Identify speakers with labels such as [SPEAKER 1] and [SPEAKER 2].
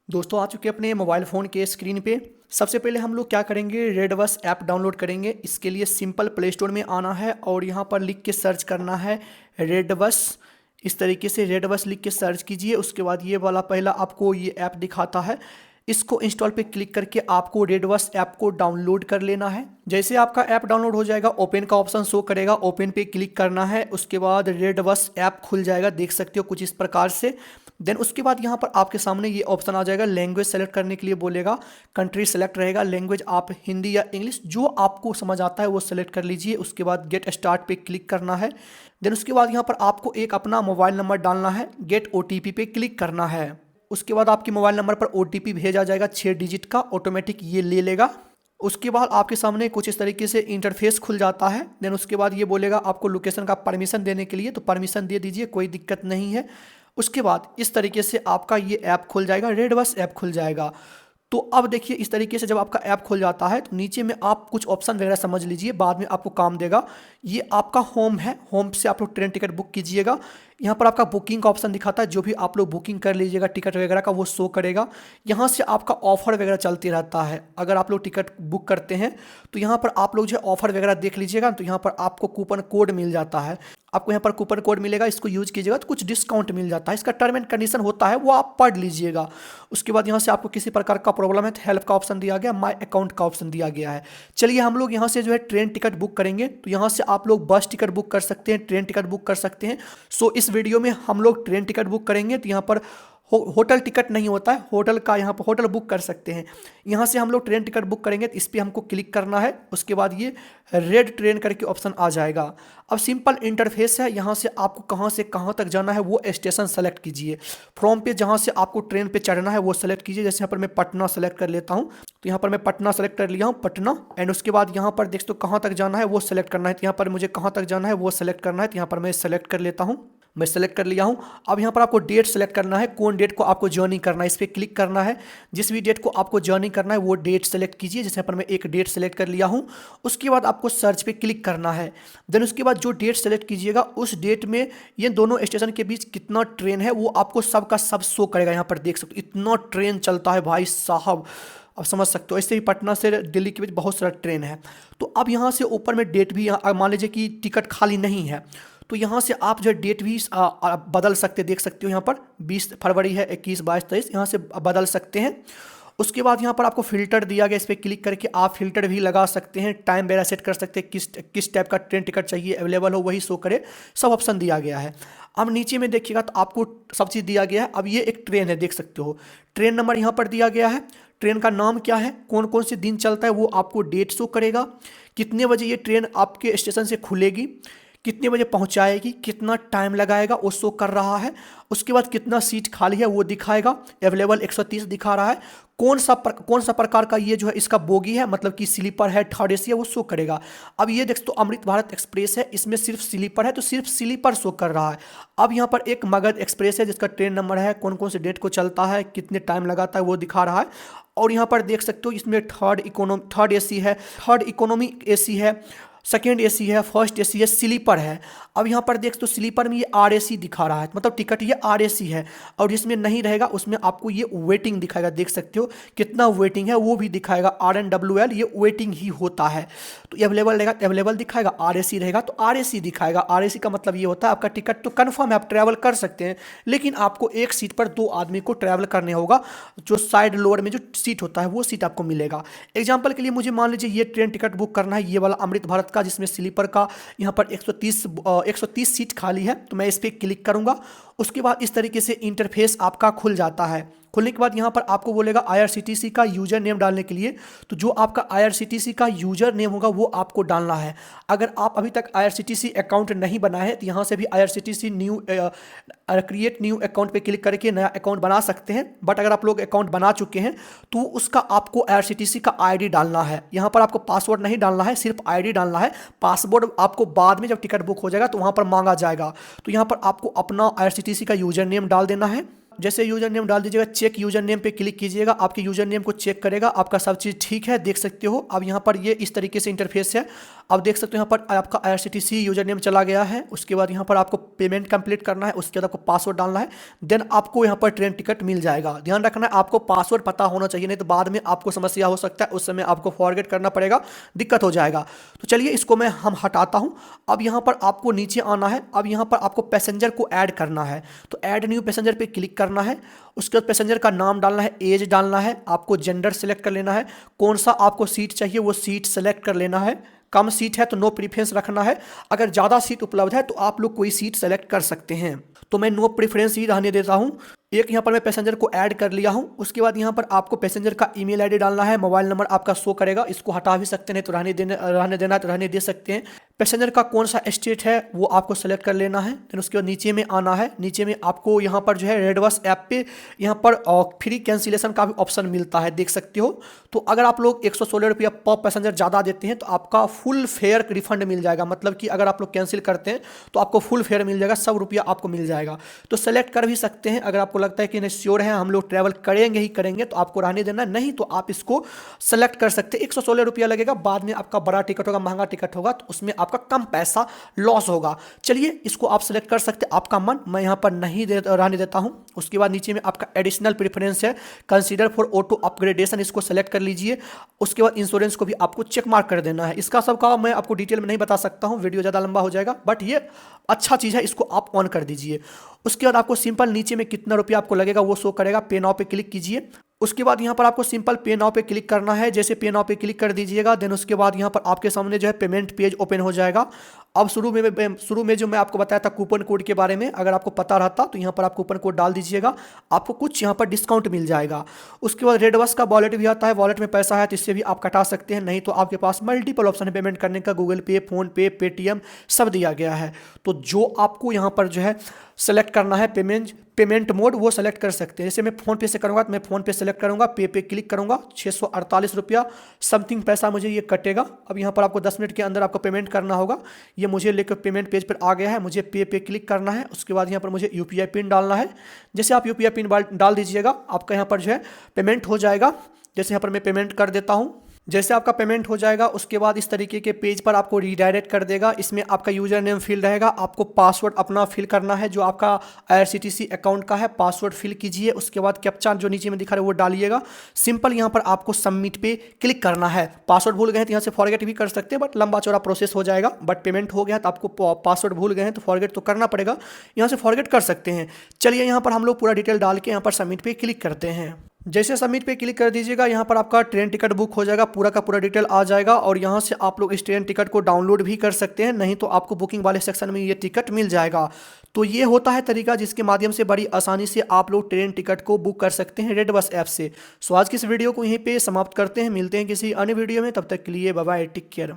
[SPEAKER 1] दोस्तों आ चुके अपने मोबाइल फ़ोन के स्क्रीन पे। सबसे पहले हम लोग क्या करेंगे, रेड बस ऐप डाउनलोड करेंगे। इसके लिए सिंपल प्ले स्टोर में आना है और यहाँ पर लिख के सर्च करना है रेड बस। इस तरीके से रेड बस लिख के सर्च कीजिए। उसके बाद ये वाला पहला आपको ये ऐप दिखाता है, इसको इंस्टॉल पे क्लिक करके आपको रेड बस ऐप को डाउनलोड कर लेना है। जैसे आपका ऐप डाउनलोड हो जाएगा, ओपन का ऑप्शन शो करेगा, ओपन पे क्लिक करना है। उसके बाद रेड बस ऐप खुल जाएगा, देख सकते हो कुछ इस प्रकार से। देन उसके बाद यहाँ पर आपके सामने ये ऑप्शन आ जाएगा, लैंग्वेज सेलेक्ट करने के लिए बोलेगा, कंट्री सेलेक्ट रहेगा, लैंग्वेज आप हिंदी या इंग्लिश जो आपको समझ आता है वो सेलेक्ट कर लीजिए। उसके बाद गेट स्टार्ट पे क्लिक करना है। देन उसके बाद यहाँ पर आपको एक अपना मोबाइल नंबर डालना है, गेट ओटीपी पे क्लिक करना है। उसके बाद आपके मोबाइल नंबर पर ओटीपी भेजा जाएगा 6 डिजिट का, ऑटोमेटिक ये ले लेगा। उसके बाद आपके सामने कुछ इस तरीके से इंटरफेस खुल जाता है। देन उसके बाद ये बोलेगा आपको लोकेशन का परमिशन देने के लिए, तो परमिशन दे दीजिए, कोई दिक्कत नहीं है। उसके बाद इस तरीके से आपका ये ऐप खुल जाएगा, रेड बस ऐप खुल जाएगा। तो अब देखिए इस तरीके से जब आपका ऐप खुल जाता है तो नीचे में आप कुछ ऑप्शन वगैरह समझ लीजिए, बाद में आपको काम देगा। ये आपका होम है, होम से आप लोग ट्रेन टिकट बुक कीजिएगा। यहाँ पर आपका बुकिंग का ऑप्शन दिखाता है, जो भी आप लोग बुकिंग कर लीजिएगा टिकट वगैरह का वो शो करेगा। यहाँ से आपका ऑफर वगैरह चलती रहता है, अगर आप लोग टिकट बुक करते हैं तो यहाँ पर आप लोग जो है ऑफर वगैरह देख लीजिएगा। तो यहाँ पर आपको कूपन कोड मिल जाता है, आपको यहाँ पर कूपन कोड मिलेगा, इसको यूज कीजिएगा तो कुछ डिस्काउंट मिल जाता है। इसका टर्म एंड कंडीशन होता है वो आप पढ़ लीजिएगा। उसके बाद यहाँ से आपको किसी प्रकार का प्रॉब्लम है तो हेल्प का ऑप्शन दिया गया, माय अकाउंट का ऑप्शन दिया गया है। चलिए हम लोग यहाँ से जो है ट्रेन टिकट बुक करेंगे। तो यहाँ से आप लोग बस टिकट बुक कर सकते हैं, ट्रेन टिकट बुक कर सकते हैं। सो इस वीडियो में हम लोग ट्रेन टिकट बुक करेंगे। तो यहाँ पर होटल टिकट नहीं होता है, होटल का यहाँ पर होटल बुक कर सकते हैं। यहाँ से हम लोग ट्रेन टिकट बुक करेंगे तो इस पर हमको क्लिक करना है। उसके बाद ये रेड ट्रेन करके ऑप्शन आ जाएगा। अब सिंपल इंटरफेस है, यहाँ से आपको कहाँ से कहाँ तक जाना है वो स्टेशन सेलेक्ट कीजिए। फ्रॉम पे जहाँ से आपको ट्रेन पे चढ़ना है वो सेलेक्ट कीजिए। जैसे यहाँ पर मैं पटना सेलेक्ट कर लेता हूँ, तो यहाँ पर मैं पटना सेलेक्ट कर लिया हूँ, पटना। एंड उसके बाद यहाँ पर देख तो कहाँ तक जाना है वो सेलेक्ट करना है, तो यहाँ पर मुझे कहाँ तक जाना है वो सेलेक्ट करना है। तो यहाँ पर मैं सेलेक्ट कर लेता हूँ, मैं सेलेक्ट कर लिया हूं। अब यहाँ पर आपको डेट सेलेक्ट करना है, कौन डेट को आपको जर्नी करना है, इस पर क्लिक करना है। जिस भी डेट को आपको जर्नी करना है वो डेट सेलेक्ट कीजिए। जैसे यहाँ पर मैं एक डेट सेलेक्ट कर लिया हूं। उसके बाद आपको सर्च पे क्लिक करना है। देन उसके बाद जो डेट सेलेक्ट कीजिएगा उस डेट में ये दोनों स्टेशन के बीच कितना ट्रेन है वो आपको सब का सब शो करेगा। यहाँ पर देख सकते हो इतना ट्रेन चलता है भाई साहब, अब समझ सकते हो। ऐसे ही पटना से दिल्ली के बीच बहुत सारा ट्रेन है। तो अब यहाँ से ऊपर में डेट भी, मान लीजिए कि टिकट खाली नहीं है तो यहाँ से आप जो डेट भी बदल सकते, देख सकते हो यहाँ पर 20 फरवरी है, 21, 22, 23, यहाँ से बदल सकते हैं। उसके बाद यहाँ पर आपको फिल्टर दिया गया, इस पर क्लिक करके आप फिल्टर भी लगा सकते हैं, टाइम वगैरह सेट कर सकते हैं, किस टाइप का ट्रेन टिकट चाहिए अवेलेबल हो वही शो करे, सब ऑप्शन दिया गया है। अब नीचे में देखिएगा तो आपको सब चीज़ दिया गया है। अब ये एक ट्रेन है, देख सकते हो ट्रेन नंबर यहाँ पर दिया गया है, ट्रेन का नाम क्या है, कौन कौन से दिन चलता है वो आपको डेट शो करेगा, कितने बजे ये ट्रेन आपके स्टेशन से खुलेगी, कितने बजे पहुंचाएगी, कितना टाइम लगाएगा वो शो कर रहा है। उसके बाद कितना सीट खाली है वो दिखाएगा, अवेलेबल 130 दिखा रहा है। कौन सा प्रकार का ये जो है इसका बोगी है, मतलब कि स्लीपर है, थर्ड एसी है, वो शो करेगा। अब ये देख तो अमृत भारत एक्सप्रेस है, इसमें सिर्फ स्लीपर है तो सिर्फ स्लीपर शो कर रहा है। अब यहाँ पर एक मगध एक्सप्रेस है जिसका ट्रेन नंबर है, कौन कौन से डेट को चलता है, कितने टाइम लगाता है वो दिखा रहा है। और यहाँ पर देख सकते हो इसमें थर्ड एसी है, थर्ड इकोनॉमी एसी है, सेकेंड एसी है, फर्स्ट एसी है, स्लीपर है। अब यहाँ पर देख तो स्लीपर में ये आरएसी दिखा रहा है, मतलब टिकट ये आरएसी है। और जिसमें नहीं रहेगा उसमें आपको ये वेटिंग दिखाएगा, देख सकते हो कितना वेटिंग है वो भी दिखाएगा, RNWL ये वेटिंग ही होता है। तो अवेलेबल रहेगा अवेलेबल दिखाएगा, आरएसी रहेगा तो आरएसी दिखाएगा। आरएसी का मतलब ये होता है आपका टिकट तो कन्फर्म है, आप ट्रैवल कर सकते हैं, लेकिन आपको एक सीट पर 2 आदमी को ट्रैवल करने होगा। जो साइड लोअर में जो सीट होता है वो सीट आपको मिलेगा। एग्जाम्पल के लिए मुझे मान लीजिए ये ट्रेन टिकट बुक करना है, ये वाला अमृत भारत का, जिसमें स्लीपर का यहाँ पर 130 सीट खाली है, तो मैं इस पर क्लिक करूंगा। उसके बाद इस तरीके से इंटरफेस आपका खुल जाता है। खुलने के बाद यहाँ पर आपको बोलेगा IRCTC का यूजर नेम डालने के लिए, तो जो आपका IRCTC का यूजर नेम होगा वो आपको डालना है। अगर आप अभी तक IRCTC अकाउंट नहीं बनाए हैं तो यहाँ से भी IRCTC new create new account पे क्लिक करके नया अकाउंट बना सकते हैं। बट अगर आप लोग अकाउंट बना चुके हैं तो उसका आपको IRCTC का ID डालना है। यहाँ पर आपको पासवर्ड नहीं डालना है, सिर्फ ID डालना है। पासवर्ड आपको बाद में जब टिकट बुक हो जाएगा तो वहाँ पर मांगा जाएगा। तो यहाँ पर आपको अपना IRCTC का यूजर नेम डाल देना है। जैसे यूजर नेम डाल दीजिएगा, चेक यूजर नेम पे क्लिक कीजिएगा, आपके यूजर नेम को चेक करेगा, आपका सब चीज़ ठीक है, देख सकते हो। अब यहाँ पर ये इस तरीके से इंटरफेस है। अब देख सकते हो यहाँ पर आपका IRCTC यूजर नेम चला गया है। उसके बाद यहाँ पर आपको पेमेंट कंप्लीट करना है, उसके बाद आपको पासवर्ड डालना है, देन आपको यहाँ पर ट्रेन टिकट मिल जाएगा। ध्यान रखना है आपको पासवर्ड पता होना चाहिए, नहीं तो बाद में आपको समस्या हो सकता है, उस समय आपको फॉरगेट करना पड़ेगा, दिक्कत हो जाएगा। तो चलिए इसको मैं हम हटाता हूँ। अब यहाँ पर आपको नीचे आना है। अब यहाँ पर आपको पैसेंजर को ऐड करना है, तो ऐड न्यू पैसेंजर पे क्लिक करना है। उसके बाद पैसेंजर का नाम डालना है, एज डालना है, आपको जेंडर सेलेक्ट कर लेना है, कौन सा आपको सीट चाहिए वो सीट सेलेक्ट कर लेना है। कम सीट है तो नो प्रीफरेंस रखना है, अगर ज़्यादा सीट उपलब्ध है तो आप लोग कोई सीट सेलेक्ट कर सकते हैं। तो मैं नो प्रेफरेंस ही रहने देता हूँ। एक यहाँ पर मैं पैसेंजर को ऐड कर लिया हूँ। उसके बाद यहाँ पर आपको पैसेंजर का ईमेल आईडी डालना है, मोबाइल नंबर आपका शो करेगा, इसको हटा भी सकते हैं, तो रहने देना है तो रहने दे सकते हैं। पैसेंजर का कौन सा स्टेट है वो आपको सेलेक्ट कर लेना है। फिर उसके बाद नीचे में आना है। नीचे में आपको यहाँ पर जो है रेडबस ऐप पे यहाँ पर फ्री कैंसिलेशन का भी ऑप्शन मिलता है, देख सकते हो। तो अगर आप लोग 116 रुपया पर पैसेंजर ज़्यादा देते हैं तो आपका फुल फेयर रिफंड मिल जाएगा, मतलब कि अगर आप लोग कैंसिल करते हैं तो आपको फुल फेयर मिल जाएगा, 100 रुपया आपको मिल जाएगा। तो सेलेक्ट कर भी सकते हैं, अगर आपको लगता है कि नहीं श्योर है हम लोग ट्रैवल करेंगे ही करेंगे तो आपको रहने देना, नहीं तो आप इसको सेलेक्ट कर सकते हैं। 116 रुपया लगेगा, बाद में आपका बड़ा टिकट होगा, महंगा टिकट होगा तो उसमें आपका कम पैसा लॉस होगा। चलिए इसको आप सेलेक्ट कर सकते हैं, आपका मन, मैं यहाँ पर नहीं रहने देता हूँ। उसके बाद नीचे में आपका एडिशनल प्रेफरेंस है, कंसीडर फॉर ऑटो अपग्रेडेशन, इसको सेलेक्ट कर लीजिए। उसके बाद इंश्योरेंस को भी आपको चेक मार्क कर देना है। इसका सबका मैं आपको डिटेल में नहीं बता सकता हूँ, वीडियो ज़्यादा लंबा हो जाएगा, बट ये अच्छा चीज़ है, इसको आप ऑन कर दीजिए। उसके बाद आपको सिंपल नीचे में कितना रुपया आपको लगेगा वो शो करेगा, पे नाउ पे क्लिक कीजिए। उसके बाद यहाँ पर आपको सिंपल पे नाउ पे क्लिक करना है। जैसे पे नाउ पे क्लिक कर दीजिएगा, देन उसके बाद यहाँ पर आपके सामने जो है पेमेंट पेज ओपन हो जाएगा। अब शुरू में जो मैं आपको बताया था कूपन कोड के बारे में, अगर आपको पता रहता तो यहाँ पर आप कूपन कोड डाल दीजिएगा, आपको कुछ यहाँ पर डिस्काउंट मिल जाएगा। उसके बाद रेडबस का वॉलेट भी आता है, वॉलेट में पैसा है तो इससे भी आप कटा सकते हैं, नहीं तो आपके पास मल्टीपल ऑप्शन है पेमेंट करने का, गूगल पे, फोन पे, पेटीएम सब दिया गया है। तो जो आपको यहाँ पर जो है सेलेक्ट करना है पेमेंट मोड वो सेलेक्ट कर सकते हैं। जैसे मैं फ़ोन पे से करूँगा तो मैं फ़ोन पे सेलेक्ट करूँगा, पे क्लिक करूँगा, 648 रुपया समथिंग पैसा मुझे ये कटेगा। अब यहाँ पर आपको 10 मिनट के अंदर आपको पेमेंट करना होगा। ये मुझे लेकर पेमेंट पेज पर आ गया है, मुझे पे क्लिक करना है। उसके बाद यहाँ पर मुझे UPI पिन डालना है। जैसे आप UPI पिन डाल दीजिएगा, आपका यहाँ पर जो है पेमेंट हो जाएगा। जैसे यहाँ पर मैं पेमेंट कर देता हूँ। जैसे आपका पेमेंट हो जाएगा उसके बाद इस तरीके के पेज पर आपको रीडायरेक्ट कर देगा। इसमें आपका यूज़र नेम फिल रहेगा, आपको पासवर्ड अपना फिल करना है जो आपका IRCTC अकाउंट का है, पासवर्ड फिल कीजिए। उसके बाद कैप्चा जो नीचे में दिखा रहा है वो डालिएगा। सिंपल यहाँ पर आपको सबमिट पे क्लिक करना है। पासवर्ड भूल गए हैं तो यहाँ से फॉरगेट भी कर सकते हैं, बट लंबा चौड़ा प्रोसेस हो जाएगा। बट पेमेंट हो गया तो आपको पासवर्ड भूल गए हैं तो फॉरगेट तो करना पड़ेगा, यहाँ से फॉरगेट कर सकते हैं। चलिए यहाँ पर हम लोग पूरा डिटेल डाल के यहाँ पर सबमिट पे क्लिक करते हैं। जैसे सबमिट पे क्लिक कर दीजिएगा, यहाँ पर आपका ट्रेन टिकट बुक हो जाएगा, पूरा का पूरा डिटेल आ जाएगा। और यहाँ से आप लोग इस ट्रेन टिकट को डाउनलोड भी कर सकते हैं, नहीं तो आपको बुकिंग वाले सेक्शन में ये टिकट मिल जाएगा। तो ये होता है तरीका जिसके माध्यम से बड़ी आसानी से आप लोग ट्रेन टिकट को बुक कर सकते हैं रेडबस ऐप से। सो आज की इस वीडियो को यहीं पे समाप्त करते हैं, मिलते हैं किसी अन्य वीडियो में, तब तक के लिए बाय बाय, टेक केयर।